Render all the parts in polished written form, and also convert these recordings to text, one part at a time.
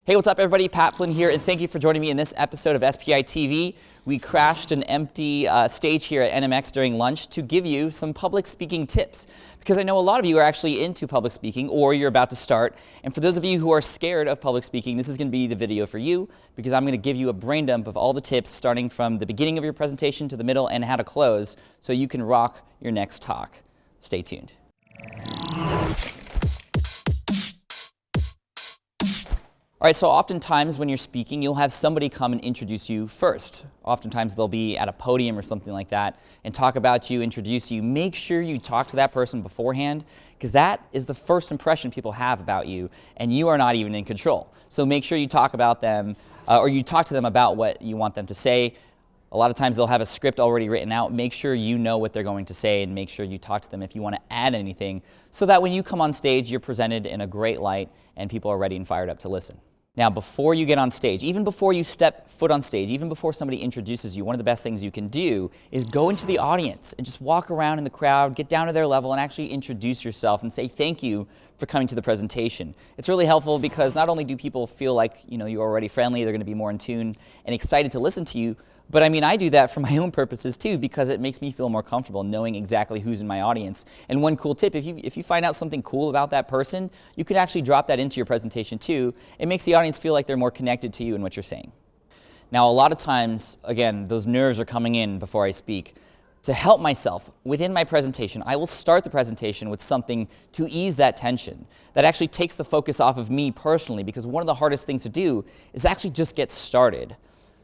Hey, what's up everybody? Pat Flynn here, and thank you for joining me in this episode of SPI TV. We crashed an empty stage here at NMX during lunch to give you some public speaking tips, because I know a lot of you are actually into public speaking or you're about to start. And for those of you who are scared of public speaking, this is going to be the video for you, because I'm going to give you a brain dump of all the tips starting from the beginning of your presentation to the middle and how to close so you can rock your next talk. Stay tuned. All right, so oftentimes when you're speaking, you'll have somebody come and introduce you first. Oftentimes they'll be at a podium or something like that and talk about you, introduce you. Make sure you talk to that person beforehand, because that is the first impression people have about you, and you are not even in control. So make sure you talk about them, or you talk to them about what you want them to say. A lot of times they'll have a script already written out. Make sure you know what they're going to say, and make sure you talk to them if you want to add anything, so that when you come on stage, you're presented in a great light and people are ready and fired up to listen. Now, before you get on stage, even before you step foot on stage, even before somebody introduces you, one of the best things you can do is go into the audience and just walk around in the crowd, get down to their level, and actually introduce yourself and say thank you for coming to the presentation. It's really helpful because not only do people feel like you're already friendly, they're going to be more in tune and excited to listen to you, but I mean, I do that for my own purposes too, because it makes me feel more comfortable knowing exactly who's in my audience. And one cool tip, if you find out something cool about that person, you can actually drop that into your presentation too. It makes the audience feel like they're more connected to you and what you're saying. Now, a lot of times, again, those nerves are coming in before I speak. To help myself within my presentation, I will start the presentation with something to ease that tension. That actually takes the focus off of me personally, because one of the hardest things to do is actually just get started.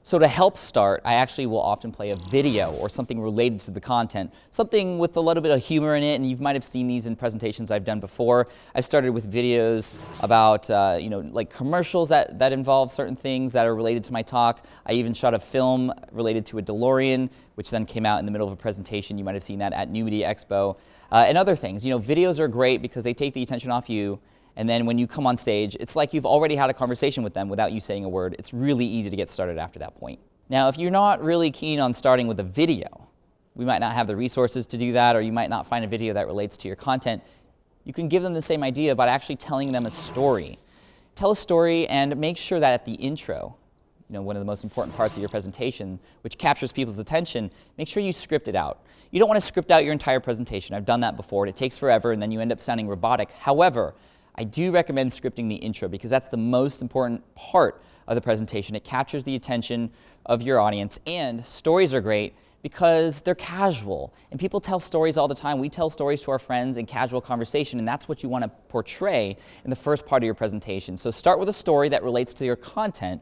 So to help start, I actually will often play a video or something related to the content, something with a little bit of humor in it, and you might have seen these in presentations I've done before. I've started with videos about, like commercials that involve certain things that are related to my talk. I even shot a film related to a DeLorean, which then came out in the middle of a presentation. You might have seen that at New Media Expo, and other things. Videos are great because they take the attention off you. And then when you come on stage, it's like you've already had a conversation with them without you saying a word. It's really easy to get started after that point. Now, if you're not really keen on starting with a video, we might not have the resources to do that, or you might not find a video that relates to your content, you can give them the same idea by actually telling them a story. Tell a story and make sure that at the intro, one of the most important parts of your presentation, which captures people's attention, make sure you script it out. You don't want to script out your entire presentation. I've done that before, and it takes forever, and then you end up sounding robotic. However, I do recommend scripting the intro, because that's the most important part of the presentation. It captures the attention of your audience, and stories are great because they're casual, and people tell stories all the time. We tell stories to our friends in casual conversation, and that's what you want to portray in the first part of your presentation. So start with a story that relates to your content,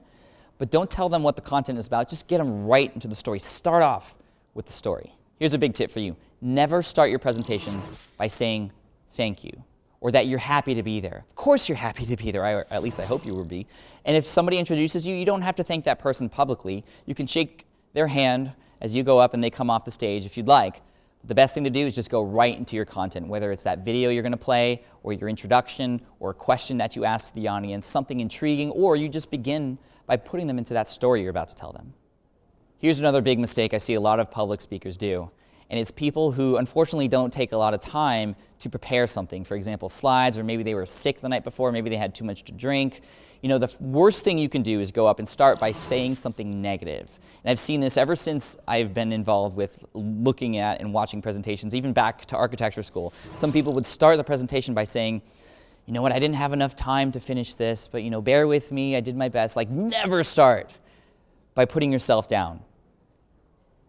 but don't tell them what the content is about. Just get them right into the story. Start off with the story. Here's a big tip for you. Never start your presentation by saying thank you, or that you're happy to be there. Of course you're happy to be there, or at least I hope you will be. And if somebody introduces you, you don't have to thank that person publicly. You can shake their hand as you go up and they come off the stage if you'd like. The best thing to do is just go right into your content, whether it's that video you're gonna play, or your introduction, or a question that you ask the audience, something intriguing, or you just begin by putting them into that story you're about to tell them. Here's another big mistake I see a lot of public speakers do. And it's people who unfortunately don't take a lot of time to prepare something. For example, slides, or maybe they were sick the night before, maybe they had too much to drink. The worst thing you can do is go up and start by saying something negative. And I've seen this ever since I've been involved with looking at and watching presentations, even back to architecture school. Some people would start the presentation by saying, you know what, I didn't have enough time to finish this, but bear with me, I did my best. Like, never start by putting yourself down.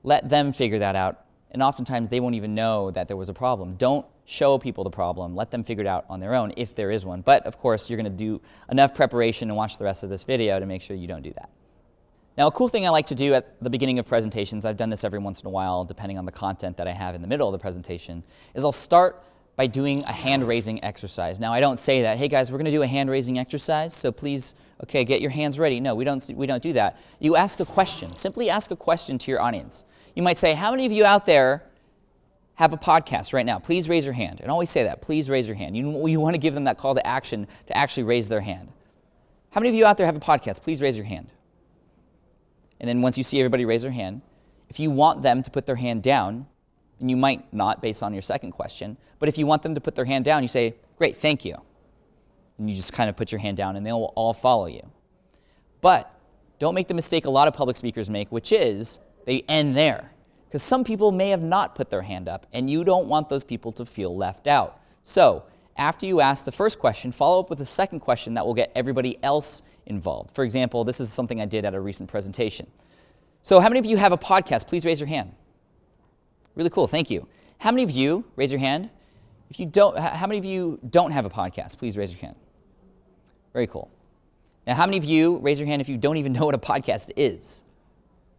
Let them figure that out. And oftentimes they won't even know that there was a problem. Don't show people the problem. Let them figure it out on their own if there is one. But of course, you're going to do enough preparation and watch the rest of this video to make sure you don't do that. Now, a cool thing I like to do at the beginning of presentations, I've done this every once in a while depending on the content that I have in the middle of the presentation, is I'll start by doing a hand-raising exercise. Now, I don't say that, hey guys, we're going to do a hand-raising exercise, so please, okay, get your hands ready. No, we don't do that. You ask a question. Simply ask a question to your audience. You might say, how many of you out there have a podcast right now? Please raise your hand. And always say that, please raise your hand. You want to give them that call to action to actually raise their hand. How many of you out there have a podcast? Please raise your hand. And then once you see everybody raise their hand, if you want them to put their hand down, and you might not based on your second question, but if you want them to put their hand down, you say, great, thank you. And you just kind of put your hand down and they'll all follow you. But don't make the mistake a lot of public speakers make, which is they end there. Because some people may have not put their hand up, and you don't want those people to feel left out. So after you ask the first question, follow up with a second question that will get everybody else involved. For example, this is something I did at a recent presentation. So how many of you have a podcast? Please raise your hand. Really cool, thank you. How many of you, raise your hand, if you don't, how many of you don't have a podcast? Please raise your hand. Very cool. Now, how many of you, raise your hand if you don't even know what a podcast is?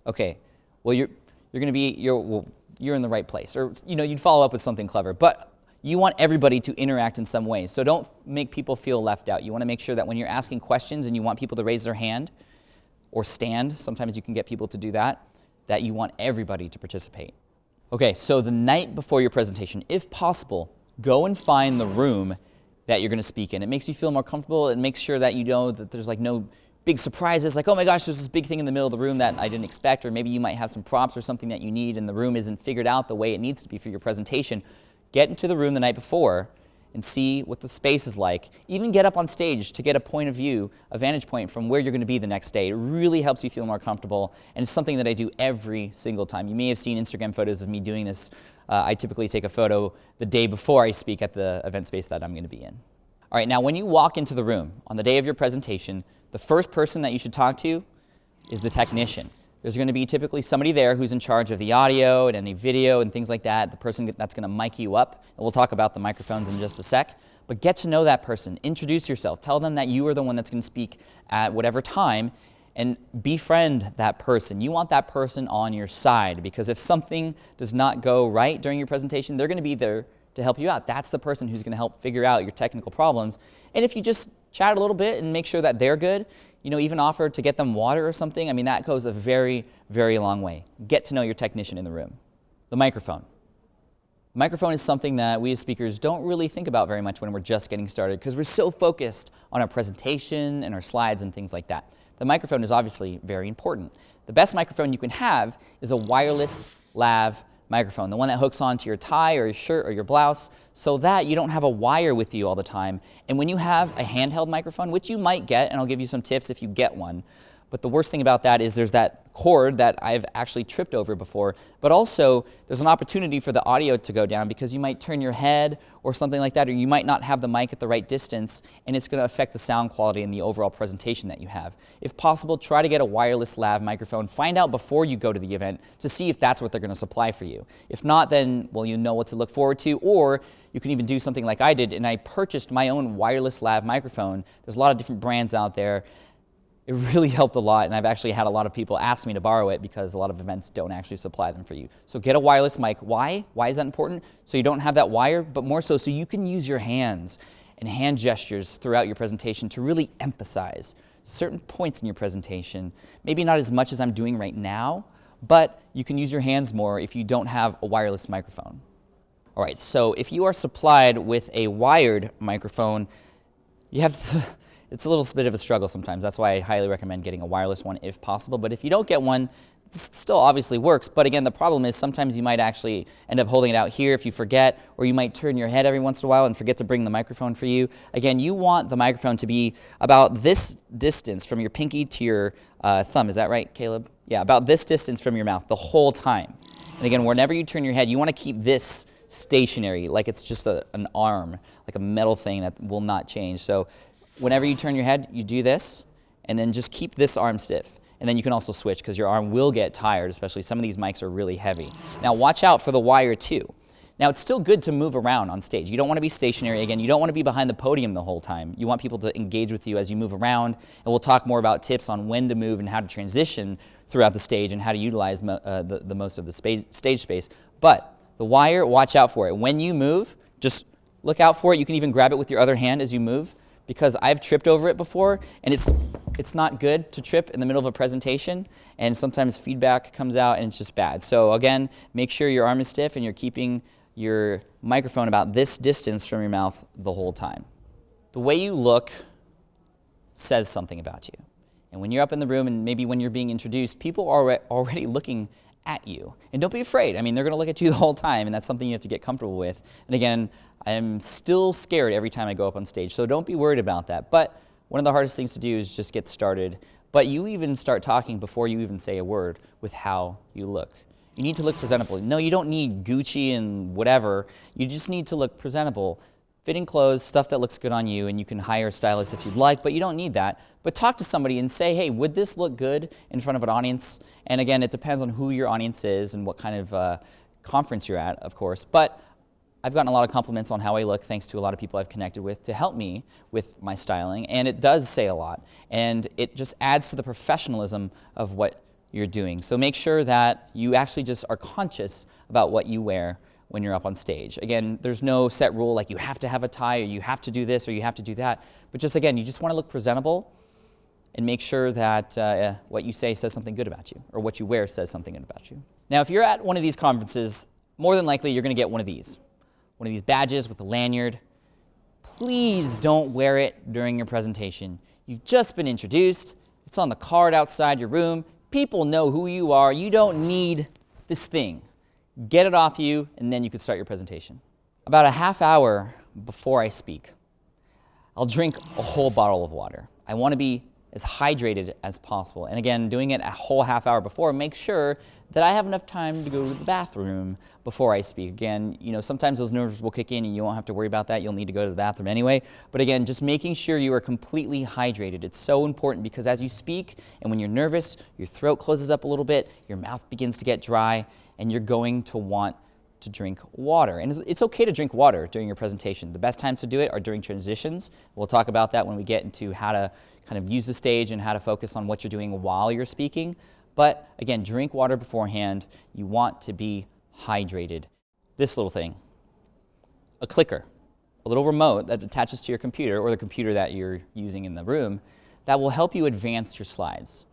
Okay, well, you're in the right place. Or, you'd follow up with something clever. But you want everybody to interact in some ways. So don't make people feel left out. You want to make sure that when you're asking questions and you want people to raise their hand or stand, sometimes you can get people to do that you want everybody to participate. Okay, so the night before your presentation, if possible, go and find the room that you're going to speak in. It makes you feel more comfortable. It makes sure that you know that there's like no big surprises, like, oh my gosh, there's this big thing in the middle of the room that I didn't expect, or maybe you might have some props or something that you need and the room isn't figured out the way it needs to be for your presentation. Get into the room the night before and see what the space is like. Even get up on stage to get a point of view, a vantage point from where you're going to be the next day. It really helps you feel more comfortable, and it's something that I do every single time. You may have seen Instagram photos of me doing this. I typically take a photo the day before I speak at the event space that I'm going to be in. All right, now when you walk into the room on the day of your presentation, the first person that you should talk to is the technician. There's going to be typically somebody there who's in charge of the audio and any video and things like that, the person that's going to mic you up, and we'll talk about the microphones in just a sec. But get to know that person, introduce yourself, tell them that you are the one that's going to speak at whatever time, and befriend that person. You want that person on your side, because if something does not go right during your presentation, they're going to be there to help you out. That's the person who's going to help figure out your technical problems. And if you just chat a little bit and make sure that they're good, even offer to get them water or something, I mean, that goes a very, very long way. Get to know your technician in the room. The microphone. The microphone is something that we as speakers don't really think about very much when we're just getting started, because we're so focused on our presentation and our slides and things like that. The microphone is obviously very important. The best microphone you can have is a wireless lav microphone, the one that hooks onto your tie or your shirt or your blouse, so that you don't have a wire with you all the time. And when you have a handheld microphone, which you might get, and I'll give you some tips if you get one, but the worst thing about that is there's that cord that I've actually tripped over before, but also there's an opportunity for the audio to go down because you might turn your head or something like that, or you might not have the mic at the right distance, and it's going to affect the sound quality and the overall presentation that you have. If possible, try to get a wireless lav microphone. Find out before you go to the event to see if that's what they're going to supply for you. If not, then, well, you know what to look forward to, or you can even do something like I did, and I purchased my own wireless lav microphone. There's a lot of different brands out there. It really helped a lot, and I've actually had a lot of people ask me to borrow it because a lot of events don't actually supply them for you. So get a wireless mic. Why? Why is that important? So you don't have that wire, but more so you can use your hands and hand gestures throughout your presentation to really emphasize certain points in your presentation. Maybe not as much as I'm doing right now, but you can use your hands more if you don't have a wireless microphone. All right, so if you are supplied with a wired microphone, you have it's a little bit of a struggle sometimes. That's why I highly recommend getting a wireless one if possible. But if you don't get one, it still obviously works. But again, the problem is sometimes you might actually end up holding it out here if you forget, or you might turn your head every once in a while and forget to bring the microphone for you. Again, you want the microphone to be about this distance from your pinky to your thumb. Is that right, Caleb? Yeah, about this distance from your mouth the whole time. And again, whenever you turn your head, you want to keep this stationary, like it's just an arm, like a metal thing that will not change. So whenever you turn your head, you do this, and then just keep this arm stiff. And then you can also switch, because your arm will get tired, especially some of these mics are really heavy. Now watch out for the wire too. Now it's still good to move around on stage. You don't want to be stationary. Again, you don't want to be behind the podium the whole time. You want people to engage with you as you move around, and we'll talk more about tips on when to move and how to transition throughout the stage and how to utilize the most of the stage space. But the wire, watch out for it. When you move, just look out for it. You can even grab it with your other hand as you move, because I've tripped over it before, and it's not good to trip in the middle of a presentation, and sometimes feedback comes out and it's just bad. So again, make sure your arm is stiff and you're keeping your microphone about this distance from your mouth the whole time. The way you look says something about you. And when you're up in the room and maybe when you're being introduced, people are already looking at you. And don't be afraid. I mean, they're going to look at you the whole time, and that's something you have to get comfortable with. And again, I'm still scared every time I go up on stage, so don't be worried about that. But one of the hardest things to do is just get started, but you even start talking before you even say a word with how you look. You need to look presentable. No, you don't need Gucci and whatever. You just need to look presentable. Fitting clothes, stuff that looks good on you, and you can hire a stylist if you'd like, but you don't need that. But talk to somebody and say, hey, would this look good in front of an audience? And again, it depends on who your audience is and what kind of conference you're at, of course. But I've gotten a lot of compliments on how I look thanks to a lot of people I've connected with to help me with my styling, and it does say a lot. And it just adds to the professionalism of what you're doing. So make sure that you actually just are conscious about what you wear when you're up on stage. Again, there's no set rule like you have to have a tie or you have to do this or you have to do that. But just again, you just want to look presentable and make sure that what you say says something good about you or what you wear says something good about you. Now, if you're at one of these conferences, more than likely you're going to get one of these badges with a lanyard. Please don't wear it during your presentation. You've just been introduced. It's on the card outside your room. People know who you are. You don't need this thing. Get it off you, and then you can start your presentation. About a half hour before I speak, I'll drink a whole bottle of water. I want to be as hydrated as possible. And again, doing it a whole half hour before, make sure that I have enough time to go to the bathroom before I speak. Again, sometimes those nerves will kick in and you won't have to worry about that. You'll need to go to the bathroom anyway. But again, just making sure you are completely hydrated. It's so important because as you speak and when you're nervous, your throat closes up a little bit, your mouth begins to get dry, and you're going to want to drink water. And it's okay to drink water during your presentation. The best times to do it are during transitions. We'll talk about that when we get into how to kind of use the stage and how to focus on what you're doing while you're speaking. But again, drink water beforehand. You want to be hydrated. This little thing, a clicker, a little remote that attaches to your computer or the computer that you're using in the room that will help you advance your slides.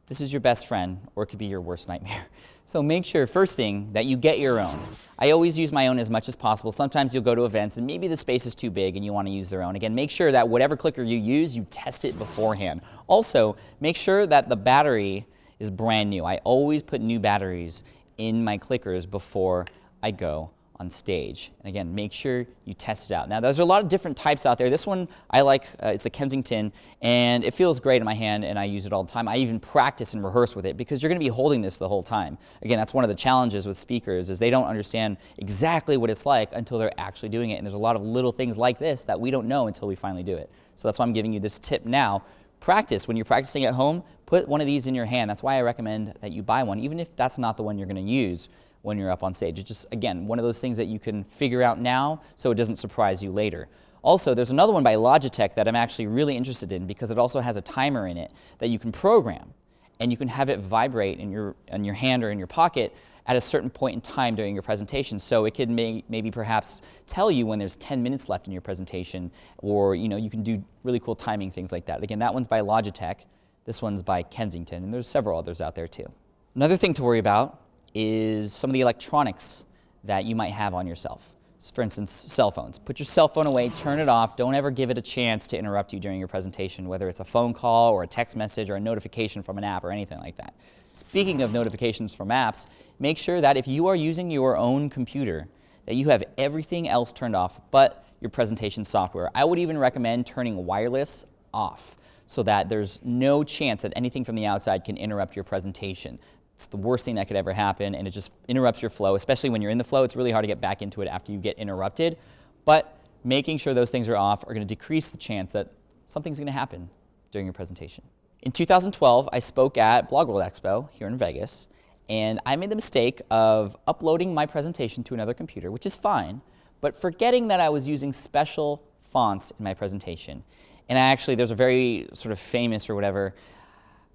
This is your best friend, or it could be your worst nightmare. So make sure, first thing, that you get your own. I always use my own as much as possible. Sometimes you'll go to events and maybe the space is too big and you want to use their own. Again, make sure that whatever clicker you use, you test it beforehand. Also, make sure that the battery is brand new. I always put new batteries in my clickers before I go on stage. And again, make sure you test it out. Now, there's a lot of different types out there. This one I like, it's a Kensington, and it feels great in my hand, and I use it all the time. I even practice and rehearse with it because you're going to be holding this the whole time. Again, that's one of the challenges with speakers is they don't understand exactly what it's like until they're actually doing it, and there's a lot of little things like this that we don't know until we finally do it. So that's why I'm giving you this tip now. Practice. When you're practicing at home, put one of these in your hand. That's why I recommend that you buy one, even if that's not the one you're going to use when you're up on stage. It's just, again, one of those things that you can figure out now so it doesn't surprise you later. Also, there's another one by Logitech that I'm actually really interested in because it also has a timer in it that you can program, and you can have it vibrate in your hand or in your pocket at a certain point in time during your presentation. So it could maybe perhaps tell you when there's 10 minutes left in your presentation, or you can do really cool timing, things like that. Again, that one's by Logitech. This one's by Kensington, and there's several others out there too. Another thing to worry about is some of the electronics that you might have on yourself. For instance, cell phones. Put your cell phone away, turn it off. Don't ever give it a chance to interrupt you during your presentation, whether it's a phone call or a text message or a notification from an app or anything like that. Speaking of notifications from apps, make sure that if you are using your own computer, that you have everything else turned off but your presentation software. I would even recommend turning wireless off so that there's no chance that anything from the outside can interrupt your presentation. It's the worst thing that could ever happen, and it just interrupts your flow, especially when you're in the flow. It's really hard to get back into it after you get interrupted. But making sure those things are off are going to decrease the chance that something's going to happen during your presentation. In 2012, I spoke at Blog World Expo here in Vegas, and I made the mistake of uploading my presentation to another computer, which is fine, but forgetting that I was using special fonts in my presentation. And there's a very sort of famous or whatever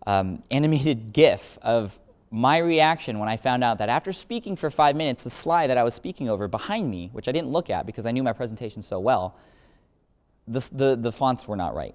animated GIF of my reaction when I found out that after speaking for 5 minutes, the slide that I was speaking over behind me, which I didn't look at because I knew my presentation so well, the fonts were not right.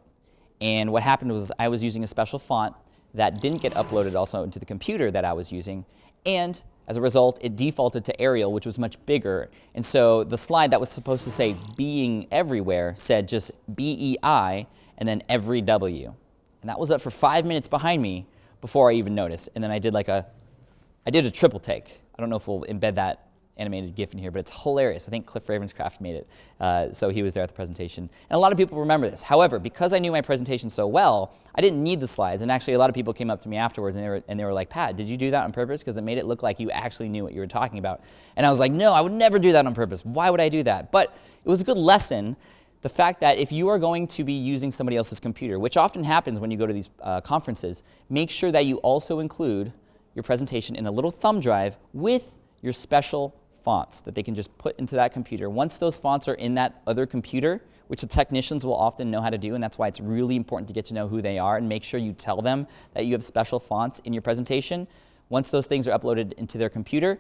And what happened was I was using a special font that didn't get uploaded also into the computer that I was using, and as a result, it defaulted to Arial, which was much bigger. And so the slide that was supposed to say being everywhere said just BEI and then every W. And that was up for 5 minutes behind me before I even noticed. And then I did a triple take. I don't know if we'll embed that animated GIF in here, but it's hilarious. I think Cliff Ravenscraft made it, so he was there at the presentation. And a lot of people remember this. However, because I knew my presentation so well, I didn't need the slides. And actually, a lot of people came up to me afterwards, and they were like, Pat, did you do that on purpose? Because it made it look like you actually knew what you were talking about. And I was like, no, I would never do that on purpose. Why would I do that? But it was a good lesson. The fact that if you are going to be using somebody else's computer, which often happens when you go to these conferences, make sure that you also include your presentation in a little thumb drive with your special fonts that they can just put into that computer. Once those fonts are in that other computer, which the technicians will often know how to do, and that's why it's really important to get to know who they are and make sure you tell them that you have special fonts in your presentation. Once those things are uploaded into their computer,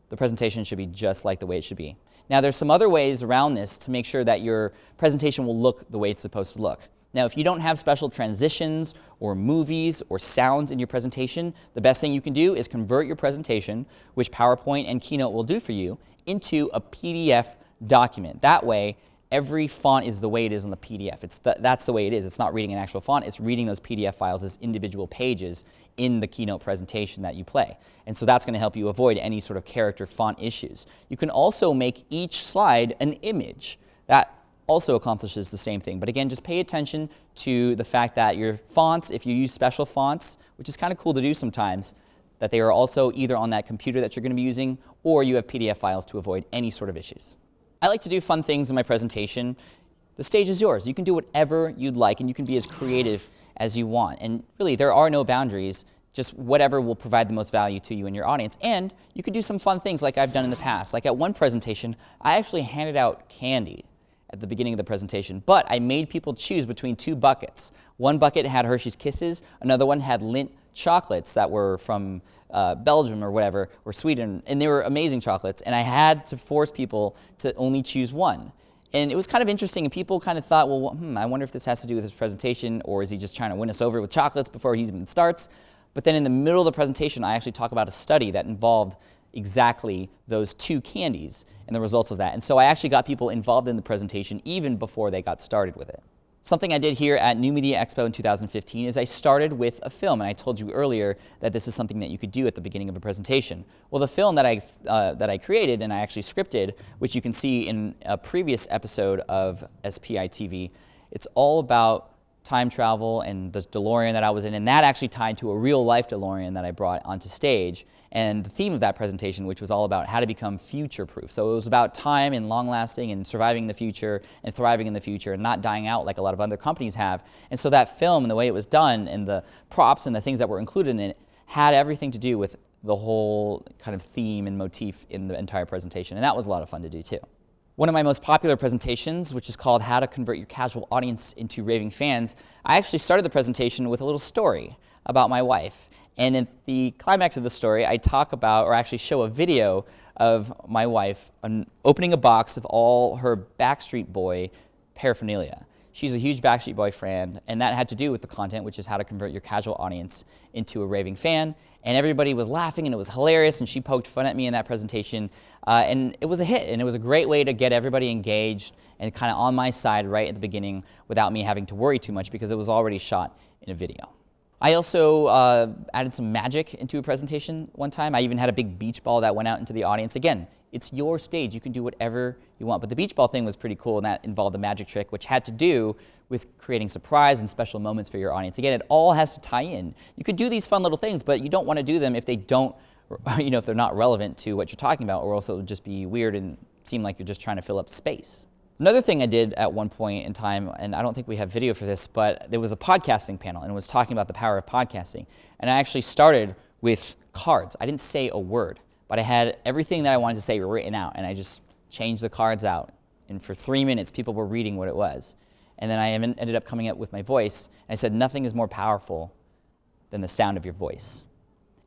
the presentation should be just like the way it should be. Now, there's some other ways around this to make sure that your presentation will look the way it's supposed to look. Now, if you don't have special transitions or movies or sounds in your presentation, the best thing you can do is convert your presentation, which PowerPoint and Keynote will do for you, into a PDF document. That way, every font is the way it is on the PDF. That's the way it is. It's not reading an actual font. It's reading those PDF files as individual pages in the Keynote presentation that you play. And so that's going to help you avoid any sort of character font issues. You can also make each slide an image. That also accomplishes the same thing. But again, just pay attention to the fact that your fonts, if you use special fonts, which is kind of cool to do sometimes, that they are also either on that computer that you're going to be using, or you have PDF files to avoid any sort of issues. I like to do fun things in my presentation. The stage is yours. You can do whatever you'd like, and you can be as creative as you want. And really, there are no boundaries, just whatever will provide the most value to you and your audience. And you could do some fun things like I've done in the past. Like at one presentation, I actually handed out candy at the beginning of the presentation, but I made people choose between two buckets. One bucket had Hershey's Kisses, another one had Lindt chocolates that were from Belgium or whatever, or Sweden, and they were amazing chocolates, and I had to force people to only choose one. And it was kind of interesting, and people kind of thought, well, I wonder if this has to do with his presentation, or is he just trying to win us over with chocolates before he even starts? But then in the middle of the presentation, I actually talk about a study that involved exactly those two candies and the results of that. And so I actually got people involved in the presentation even before they got started with it. Something I did here at New Media Expo in 2015 is I started with a film, and I told you earlier that this is something that you could do at the beginning of a presentation. Well, the film that I created and I actually scripted, which you can see in a previous episode of SPI TV, it's all about time travel and the DeLorean that I was in, and that actually tied to a real-life DeLorean that I brought onto stage. And the theme of that presentation, which was all about how to become future-proof. So it was about time and long-lasting and surviving the future and thriving in the future and not dying out like a lot of other companies have. And so that film and the way it was done and the props and the things that were included in it had everything to do with the whole kind of theme and motif in the entire presentation. And that was a lot of fun to do too. One of my most popular presentations, which is called How to Convert Your Casual Audience into Raving Fans, I actually started the presentation with a little story about my wife. And in the climax of the story, I talk about, or actually show a video of my wife opening a box of all her Backstreet Boy paraphernalia. She's a huge Backstreet Boy fan, and that had to do with the content, which is how to convert your casual audience into a raving fan. And everybody was laughing, and it was hilarious, and she poked fun at me in that presentation. And it was a hit, and it was a great way to get everybody engaged and kind of on my side right at the beginning without me having to worry too much because it was already shot in a video. I also added some magic into a presentation one time. I even had a big beach ball that went out into the audience. Again, it's your stage. You can do whatever you want. But the beach ball thing was pretty cool, and that involved a magic trick, which had to do with creating surprise and special moments for your audience. Again, it all has to tie in. You could do these fun little things, but you don't want to do them if they don't, if they're not relevant to what you're talking about, or else it would just be weird and seem like you're just trying to fill up space. Another thing I did at one point in time, and I don't think we have video for this, but there was a podcasting panel, and it was talking about the power of podcasting. And I actually started with cards. I didn't say a word, but I had everything that I wanted to say written out, and I just changed the cards out. And for 3 minutes, people were reading what it was. And then I ended up coming up with my voice, and I said, nothing is more powerful than the sound of your voice.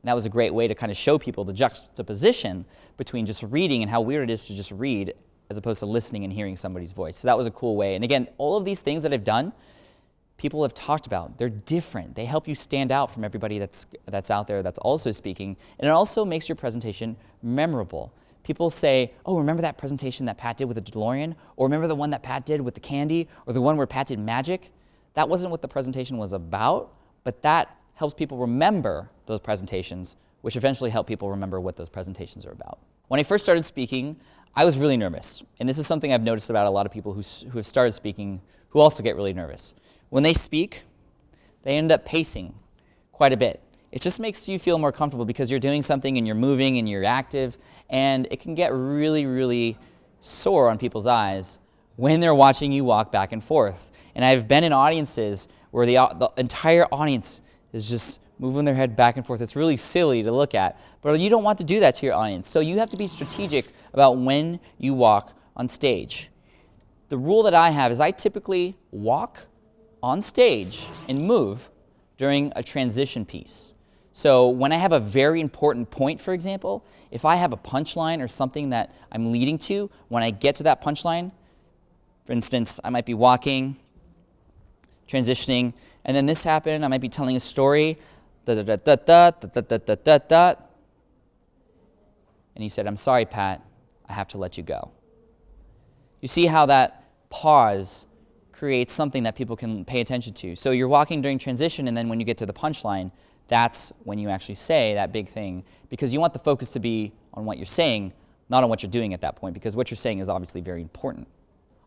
And that was a great way to kind of show people the juxtaposition between just reading and how weird it is to just read as opposed to listening and hearing somebody's voice. So that was a cool way. And again, all of these things that I've done, people have talked about. They're different. They help you stand out from everybody that's out there that's also speaking. And it also makes your presentation memorable. People say, oh, remember that presentation that Pat did with the DeLorean? Or remember the one that Pat did with the candy? Or the one where Pat did magic? That wasn't what the presentation was about, but that helps people remember those presentations which eventually help people remember what those presentations are about. When I first started speaking, I was really nervous. And this is something I've noticed about a lot of people who have started speaking who also get really nervous. When they speak, they end up pacing quite a bit. It just makes you feel more comfortable because you're doing something and you're moving and you're active, and it can get really, really sore on people's eyes when they're watching you walk back and forth. And I've been in audiences where the entire audience is just moving their head back and forth. It's really silly to look at, but you don't want to do that to your audience. So you have to be strategic about when you walk on stage. The rule that I have is I typically walk on stage and move during a transition piece. So when I have a very important point, for example, if I have a punchline or something that I'm leading to, when I get to that punchline, for instance, I might be walking, transitioning, and then this happened, I might be telling a story, and he said, "I'm sorry, Pat, I have to let you go." You see how that pause creates something that people can pay attention to. So you're walking during transition, and then when you get to the punchline, that's when you actually say that big thing, because you want the focus to be on what you're saying, not on what you're doing at that point, because what you're saying is obviously very important.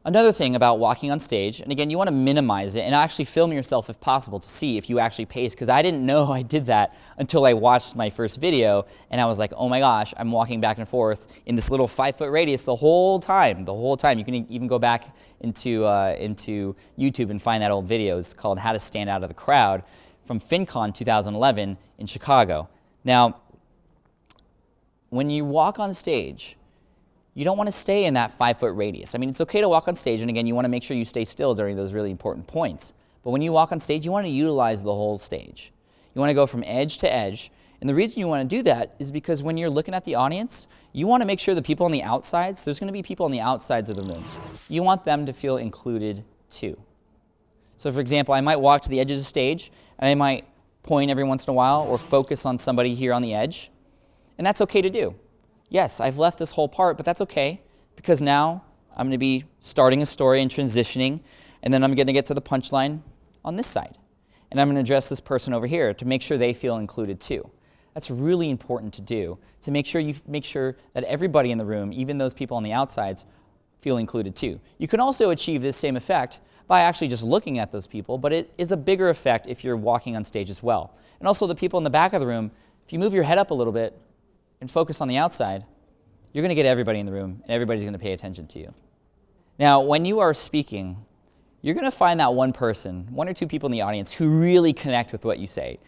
Another thing about walking on stage, and again, you want to minimize it and actually film yourself if possible to see if you actually pace, because I didn't know I did that until I watched my first video, and I was like, oh my gosh, I'm walking back and forth in this little 5-foot radius the whole time. You can even go back into YouTube and find that old video. It's called How to Stand Out of the Crowd from FinCon 2011 in Chicago. Now, when you walk on stage, you don't want to stay in that 5-foot radius. I mean, it's okay to walk on stage, and again, you want to make sure you stay still during those really important points. But when you walk on stage, you want to utilize the whole stage. You want to go from edge to edge, and the reason you want to do that is because when you're looking at the audience, you want to make sure the people on the outsides, there's going to be people on the outsides of the room. You want them to feel included too. So for example, I might walk to the edge of the stage, and I might point every once in a while or focus on somebody here on the edge, and that's okay to do. Yes, I've left this whole part, but that's okay, because now I'm going to be starting a story and transitioning, and then I'm going to get to the punchline on this side. And I'm going to address this person over here to make sure they feel included too. That's really important to do, to make sure that everybody in the room, even those people on the outsides, feel included too. You can also achieve this same effect by actually just looking at those people, but it is a bigger effect if you're walking on stage as well. And also the people in the back of the room, if you move your head up a little bit, and focus on the outside, you're going to get everybody in the room, and everybody's going to pay attention to you. Now, when you are speaking, you're going to find that one person, one or two people in the audience who really connect with what you say.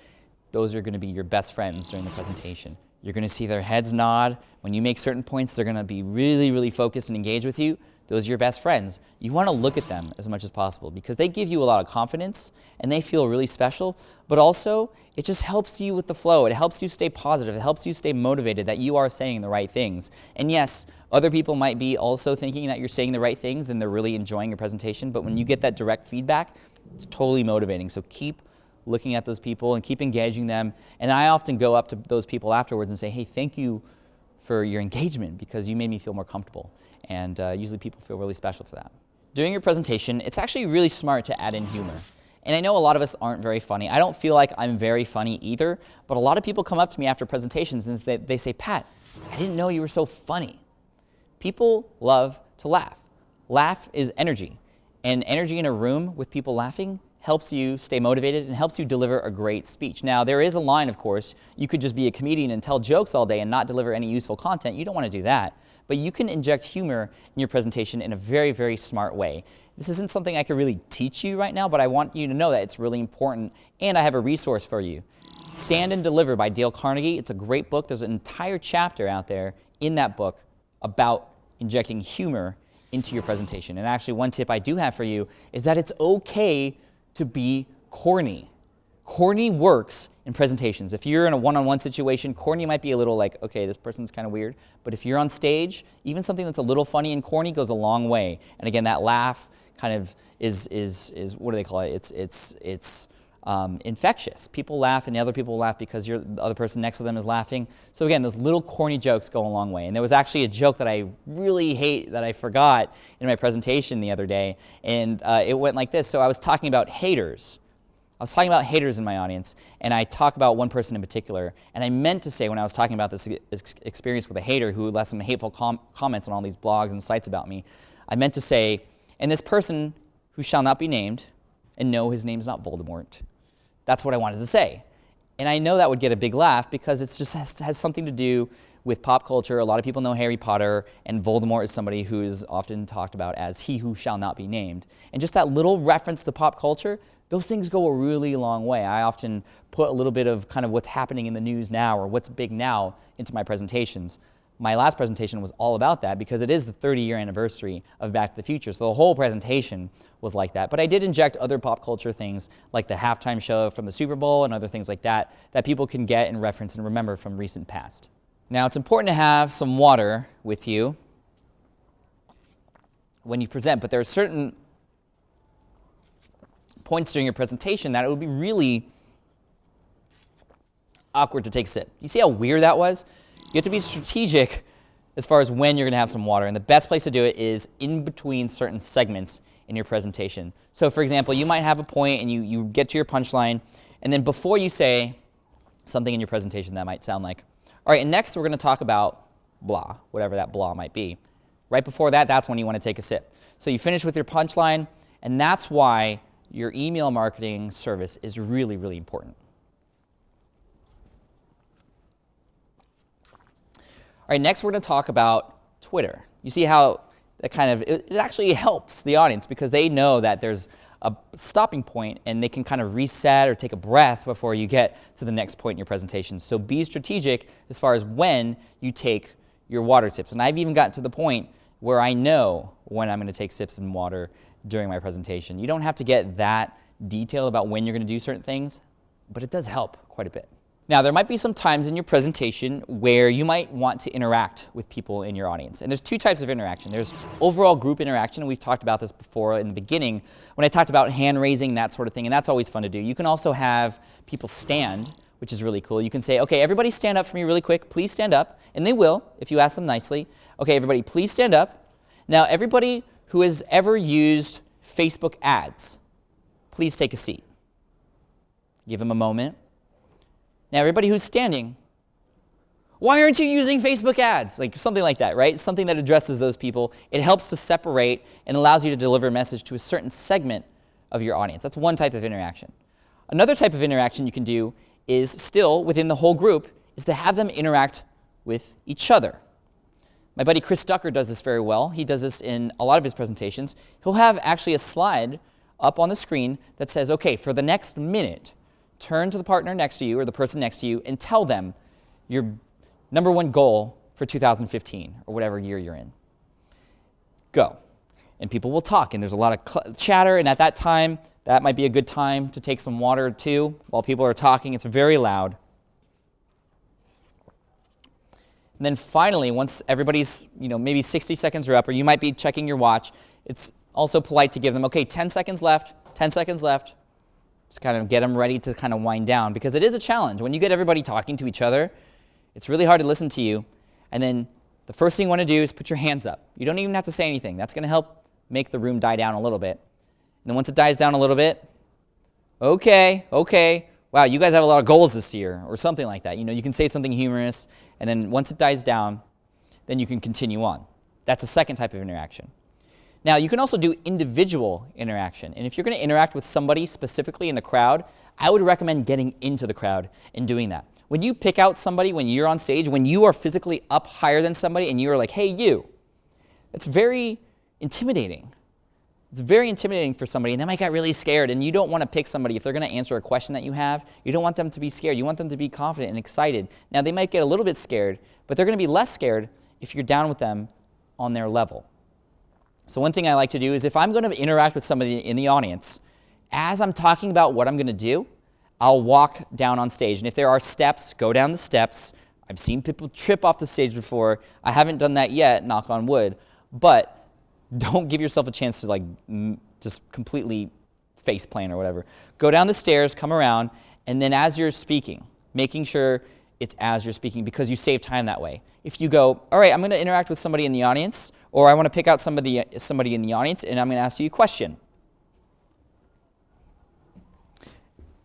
Those are going to be your best friends during the presentation. You're going to see their heads nod. When you make certain points, they're going to be really, really focused and engaged with you. Those are your best friends. You want to look at them as much as possible because they give you a lot of confidence and they feel really special, but also it just helps you with the flow. It helps you stay positive. It helps you stay motivated that you are saying the right things. And yes, other people might be also thinking that you're saying the right things and they're really enjoying your presentation, but when you get that direct feedback, it's totally motivating. So keep looking at those people and keep engaging them. And I often go up to those people afterwards and say, hey, thank you for your engagement because you made me feel more comfortable. And usually people feel really special for that. During your presentation, it's actually really smart to add in humor. And I know a lot of us aren't very funny. I don't feel like I'm very funny either, but a lot of people come up to me after presentations and they say, Pat, I didn't know you were so funny. People love to laugh. Laugh is energy. And energy in a room with people laughing helps you stay motivated and helps you deliver a great speech. Now, there is a line, of course. You could just be a comedian and tell jokes all day and not deliver any useful content. You don't want to do that. But you can inject humor in your presentation in a very, very smart way. This isn't something I could really teach you right now, but I want you to know that it's really important, and I have a resource for you. Stand and Deliver by Dale Carnegie. It's a great book. There's an entire chapter out there in that book about injecting humor into your presentation. And actually, one tip I do have for you is that it's okay to be corny. Corny works in presentations. If you're in a one-on-one situation, corny might be a little like, okay, this person's kind of weird. But if you're on stage, even something that's a little funny and corny goes a long way. And again, that laugh kind of is what do they call it? It's infectious. People laugh and the other people laugh because the other person next to them is laughing. So again, those little corny jokes go a long way. And there was actually a joke that I really hate that I forgot in my presentation the other day. And it went like this. So I was talking about haters. I was talking about haters in my audience, and I talk about one person in particular, and I meant to say when I was talking about this experience with a hater who left some hateful comments on all these blogs and sites about me, I meant to say, and this person who shall not be named, and no, his name's not Voldemort. That's what I wanted to say. And I know that would get a big laugh because it just has something to do with pop culture. A lot of people know Harry Potter, and Voldemort is somebody who is often talked about as he who shall not be named. And just that little reference to pop culture, those things go a really long way. I often put a little bit of kind of what's happening in the news now or what's big now into my presentations. My last presentation was all about that because it is the 30-year anniversary of Back to the Future, so the whole presentation was like that. But I did inject other pop culture things like the halftime show from the Super Bowl and other things like that that people can get and reference and remember from recent past. Now, it's important to have some water with you when you present, but there are certain points during your presentation that it would be really awkward to take a sip. You see how weird that was? You have to be strategic as far as when you're going to have some water, and the best place to do it is in between certain segments in your presentation. So, for example, you might have a point and you get to your punchline, and then before you say something in your presentation that might sound like, all right, and next we're going to talk about blah, whatever that blah might be. Right before that, that's when you want to take a sip. So you finish with your punchline, and that's why your email marketing service is really, really important. All right, next we're going to talk about Twitter. You see how that kind of, it actually helps the audience because they know that there's a stopping point and they can kind of reset or take a breath before you get to the next point in your presentation. So be strategic as far as when you take your water sips. And I've even gotten to the point where I know when I'm going to take sips of water during my presentation. You don't have to get that detailed about when you're going to do certain things, but it does help quite a bit. Now, there might be some times in your presentation where you might want to interact with people in your audience. And there's two types of interaction. There's overall group interaction, and we've talked about this before in the beginning when I talked about hand raising, that sort of thing, and that's always fun to do. You can also have people stand, which is really cool. You can say, okay, everybody stand up for me really quick. Please stand up. And they will, if you ask them nicely. Okay, everybody, please stand up. Now, everybody who has ever used Facebook ads, please take a seat. Give them a moment. Now, everybody who's standing, why aren't you using Facebook ads? Like something like that, right? Something that addresses those people. It helps to separate and allows you to deliver a message to a certain segment of your audience. That's one type of interaction. Another type of interaction you can do is still within the whole group is to have them interact with each other. My buddy Chris Ducker does this very well. He does this in a lot of his presentations. He'll have actually a slide up on the screen that says, okay, for the next minute, turn to the partner next to you or the person next to you and tell them your number one goal for 2015 or whatever year you're in. Go. And people will talk, and there's a lot of chatter, and at that time, that might be a good time to take some water too while people are talking. It's very loud. And then finally, once everybody's, maybe 60 seconds are up, or you might be checking your watch, it's also polite to give them, okay, 10 seconds left, 10 seconds left. Just kind of get them ready to kind of wind down, because it is a challenge. When you get everybody talking to each other, it's really hard to listen to you. And then the first thing you want to do is put your hands up. You don't even have to say anything. That's going to help make the room die down a little bit. And then once it dies down a little bit, okay, wow, you guys have a lot of goals this year, or something like that. You can say something humorous, and then once it dies down, then you can continue on. That's a second type of interaction. Now, you can also do individual interaction. And if you're going to interact with somebody specifically in the crowd, I would recommend getting into the crowd and doing that. When you pick out somebody, when you're on stage, when you are physically up higher than somebody and you are like, hey, you, it's very intimidating. It's very intimidating for somebody, and they might get really scared, and you don't want to pick somebody. If they're going to answer a question that you have, you don't want them to be scared. You want them to be confident and excited. Now, they might get a little bit scared, but they're going to be less scared if you're down with them on their level. So one thing I like to do is if I'm going to interact with somebody in the audience, as I'm talking about what I'm going to do, I'll walk down on stage. And if there are steps, go down the steps. I've seen people trip off the stage before. I haven't done that yet, knock on wood. But don't give yourself a chance to just completely face plant or whatever. Go down the stairs, come around, and then as you're speaking, making sure it's as you're speaking, because you save time that way. If you go, all right, I'm going to interact with somebody in the audience, or I want to pick out somebody in the audience, and I'm going to ask you a question.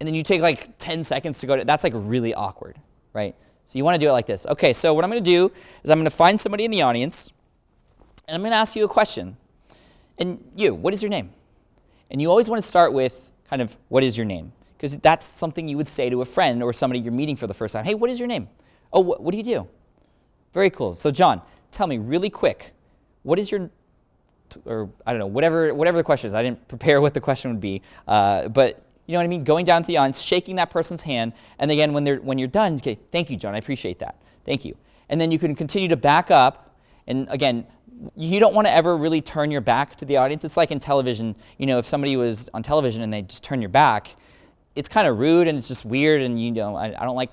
and then you take like 10 seconds to go to, that's like really awkward, right? So you want to do it like this. Okay, so what I'm going to do is I'm going to find somebody in the audience, and I'm going to ask you a question. And you, what is your name? And you always want to start with kind of, what is your name? Because that's something you would say to a friend or somebody you're meeting for the first time. Hey, what is your name? Oh, what do you do? Very cool. So John, tell me really quick, what is your, or I don't know, whatever the question is. I didn't prepare what the question would be, but you know what I mean? Going down to the audience, shaking that person's hand, and again, when you're done, okay, thank you, John, I appreciate that. Thank you. And then you can continue to back up, and again, you don't want to ever really turn your back to the audience. It's like in television, you know, if somebody was on television and they just turn your back, it's kind of rude and it's just weird, and you know, I don't like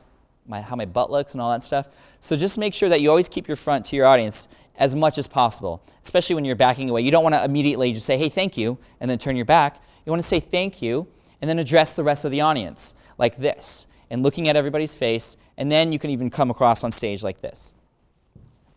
how my butt looks and all that stuff. So just make sure that you always keep your front to your audience as much as possible, especially when you're backing away. You don't want to immediately just say, hey, thank you, and then turn your back. You want to say thank you, and then address the rest of the audience like this, and looking at everybody's face, and then you can even come across on stage like this.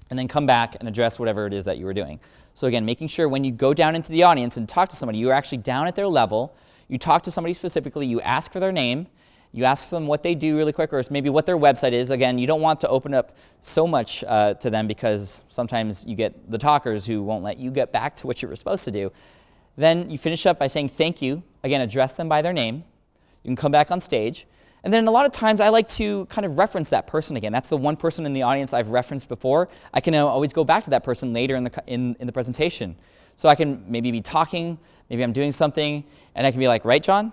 And then come back and address whatever it is that you were doing. So again, making sure when you go down into the audience and talk to somebody, you're actually down at their level, you talk to somebody specifically, you ask for their name, you ask them what they do really quick, or maybe what their website is. Again, you don't want to open up so much to them, because sometimes you get the talkers who won't let you get back to what you were supposed to do. Then you finish up by saying thank you. Again, address them by their name. You can come back on stage. And then a lot of times I like to kind of reference that person again. That's the one person in the audience I've referenced before. I can always go back to that person later in the presentation. So I can maybe be talking, maybe I'm doing something, and I can be like, right, John?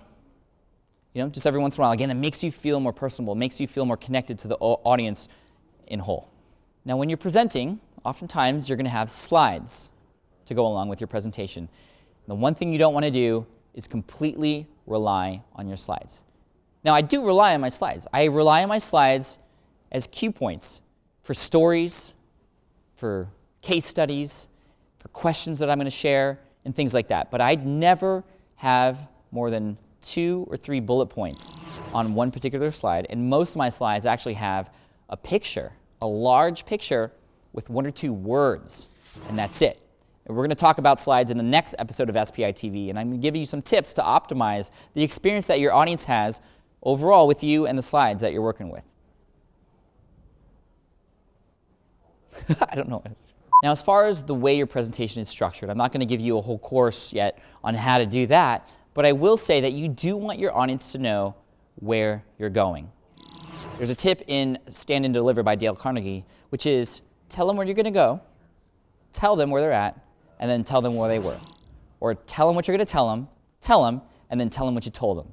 You know, just every once in a while. Again, it makes you feel more personable, makes you feel more connected to the audience in whole. Now, when you're presenting, oftentimes you're going to have slides to go along with your presentation. The one thing you don't want to do is completely rely on your slides. Now, I do rely on my slides. I rely on my slides as cue points for stories, for case studies, for questions that I'm going to share, and things like that. But I'd never have more than 2 or 3 bullet points on one particular slide. And most of my slides actually have a picture, a large picture with 1 or 2 words, and that's it. And we're going to talk about slides in the next episode of SPI TV, and I'm going to give you some tips to optimize the experience that your audience has overall with you and the slides that you're working with. I don't know what it is. Now, as far as the way your presentation is structured, I'm not going to give you a whole course yet on how to do that, but I will say that you do want your audience to know where you're going. There's a tip in Stand and Deliver by Dale Carnegie, which is tell them where you're going to go, tell them where they're at, and then tell them where they were. Or tell them what you're going to tell them, and then tell them what you told them.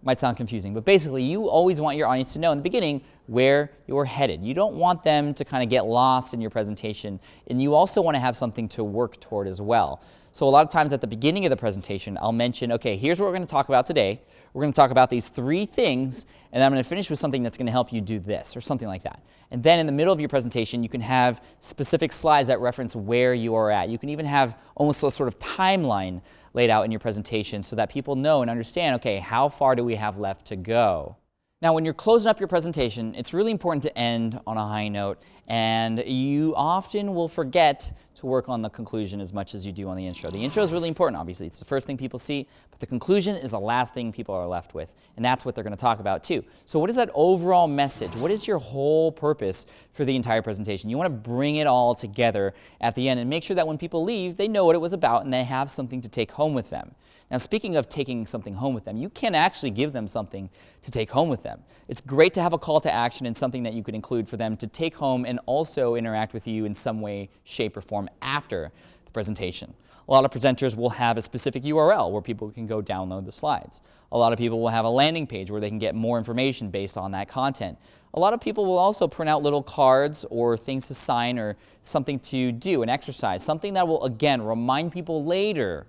Might sound confusing, but basically you always want your audience to know in the beginning where you're headed. You don't want them to kind of get lost in your presentation, and you also want to have something to work toward as well. So a lot of times at the beginning of the presentation, I'll mention, okay, here's what we're going to talk about today. We're going to talk about these 3 things, and then I'm going to finish with something that's going to help you do this, or something like that. And then in the middle of your presentation, you can have specific slides that reference where you are at. You can even have almost a sort of timeline laid out in your presentation so that people know and understand, okay, how far do we have left to go? Now, when you're closing up your presentation, it's really important to end on a high note, and you often will forget to work on the conclusion as much as you do on the intro. The intro is really important, obviously. It's the first thing people see, but the conclusion is the last thing people are left with, and that's what they're going to talk about too. So what is that overall message? What is your whole purpose for the entire presentation? You want to bring it all together at the end and make sure that when people leave, they know what it was about and they have something to take home with them. Now, speaking of taking something home with them, you can actually give them something to take home with them. It's great to have a call to action and something that you could include for them to take home and also interact with you in some way, shape, or form after the presentation. A lot of presenters will have a specific URL where people can go download the slides. A lot of people will have a landing page where they can get more information based on that content. A lot of people will also print out little cards or things to sign or something to do, an exercise, something that will, again, remind people later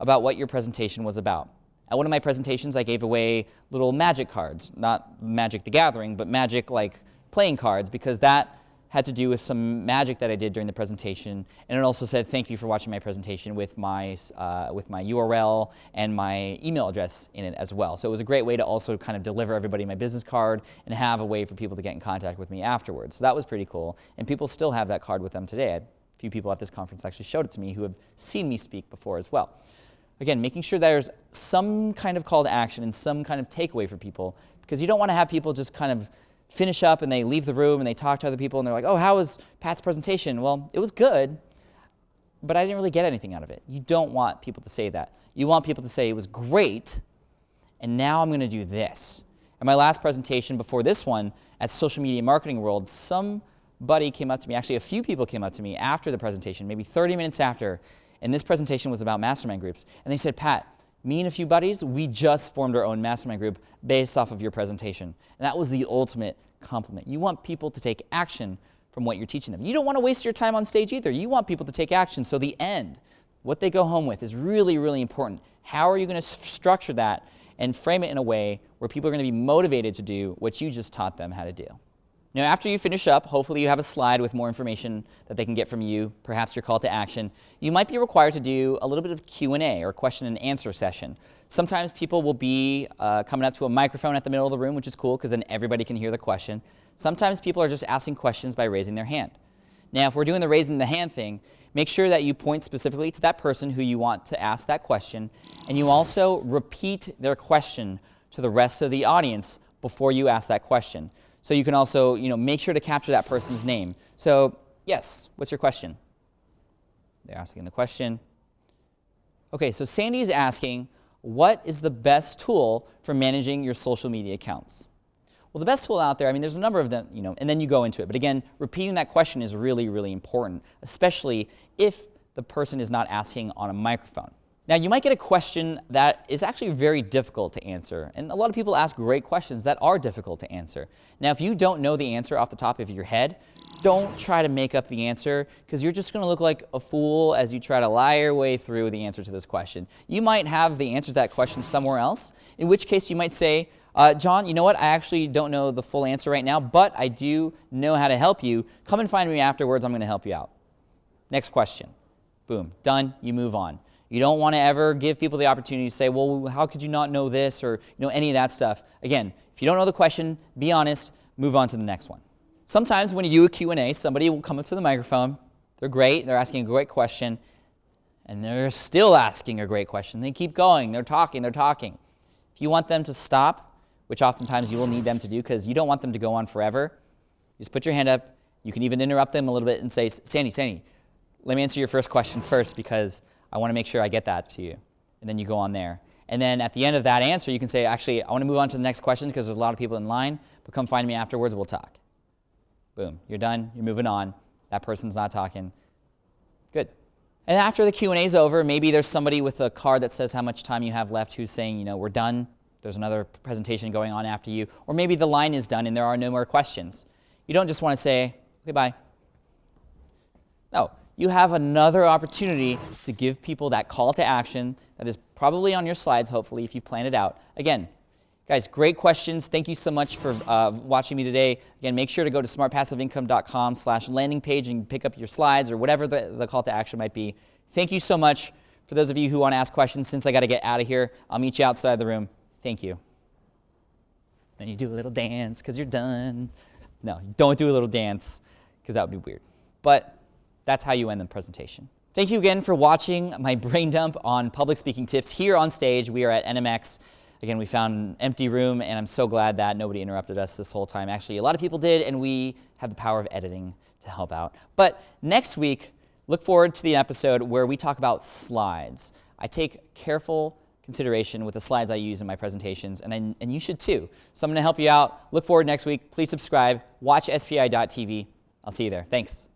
about what your presentation was about. At one of my presentations, I gave away little magic cards, not Magic the Gathering, but magic like playing cards, because that had to do with some magic that I did during the presentation, and it also said thank you for watching my presentation with my URL and my email address in it as well. So it was a great way to also kind of deliver everybody my business card and have a way for people to get in contact with me afterwards. So that was pretty cool, and people still have that card with them today. A few people at this conference actually showed it to me who have seen me speak before as well. Again, making sure there's some kind of call to action and some kind of takeaway for people, because you don't want to have people just kind of finish up and they leave the room and they talk to other people and they're like, oh, how was Pat's presentation? Well, it was good, but I didn't really get anything out of it. You don't want people to say that. You want people to say it was great, and now I'm going to do this. And my last presentation before this one at Social Media Marketing World, somebody came up to me, actually a few people came up to me after the presentation, maybe 30 minutes after, and this presentation was about mastermind groups. And they said, Pat, me and a few buddies, we just formed our own mastermind group based off of your presentation. And that was the ultimate compliment. You want people to take action from what you're teaching them. You don't want to waste your time on stage either. You want people to take action. So the end, what they go home with, is really, really important. How are you going to structure that and frame it in a way where people are going to be motivated to do what you just taught them how to do? Now, after you finish up, hopefully you have a slide with more information that they can get from you, perhaps your call to action. You might be required to do a little bit of Q&A or question and answer session. Sometimes people will be coming up to a microphone at the middle of the room, which is cool because then everybody can hear the question. Sometimes people are just asking questions by raising their hand. Now, if we're doing the raising the hand thing, make sure that you point specifically to that person who you want to ask that question, and you also repeat their question to the rest of the audience before you ask that question. So you can also, make sure to capture that person's name. So, yes, what's your question? They're asking the question. Okay, so Sandy is asking, what is the best tool for managing your social media accounts? Well, the best tool out there, there's a number of them, and then you go into it. But again, repeating that question is really, really important, especially if the person is not asking on a microphone. Now, you might get a question that is actually very difficult to answer, and a lot of people ask great questions that are difficult to answer. Now, if you don't know the answer off the top of your head, don't try to make up the answer, because you're just going to look like a fool as you try to lie your way through the answer to this question. You might have the answer to that question somewhere else, in which case you might say, John, you know what, I actually don't know the full answer right now, but I do know how to help you. Come and find me afterwards, I'm going to help you out. Next question. Boom, done, you move on. You don't want to ever give people the opportunity to say, well, how could you not know this, or any of that stuff. Again, if you don't know the question, be honest, move on to the next one. Sometimes when you do a Q&A, somebody will come up to the microphone. They're great, they're asking a great question, and they're still asking a great question. They keep going, they're talking. If you want them to stop, which oftentimes you will need them to do because you don't want them to go on forever, just put your hand up. You can even interrupt them a little bit and say, Sandy, let me answer your first question first because I want to make sure I get that to you. And then you go on there. And then at the end of that answer, you can say, actually, I want to move on to the next question because there's a lot of people in line, but come find me afterwards, we'll talk. Boom, you're done, you're moving on. That person's not talking. Good. And after the Q&A is over, maybe there's somebody with a card that says how much time you have left who's saying, we're done. There's another presentation going on after you. Or maybe the line is done and there are no more questions. You don't just want to say, okay, bye. No. You have another opportunity to give people that call to action that is probably on your slides, hopefully, if you've planned it out. Again, guys, great questions. Thank you so much for watching me today. Again, make sure to go to smartpassiveincome.com/landing page and pick up your slides or whatever the call to action might be. Thank you so much. For those of you who want to ask questions, since I got to get out of here, I'll meet you outside the room. Thank you. Then you do a little dance because you're done. No, don't do a little dance because that would be weird. But that's how you end the presentation. Thank you again for watching my brain dump on public speaking tips here on stage. We are at NMX. Again, we found an empty room, and I'm so glad that nobody interrupted us this whole time. Actually, a lot of people did, and we have the power of editing to help out. But next week, look forward to the episode where we talk about slides. I take careful consideration with the slides I use in my presentations, and you should too. So I'm going to help you out. Look forward next week. Please subscribe. Watch SPI.tv. I'll see you there. Thanks.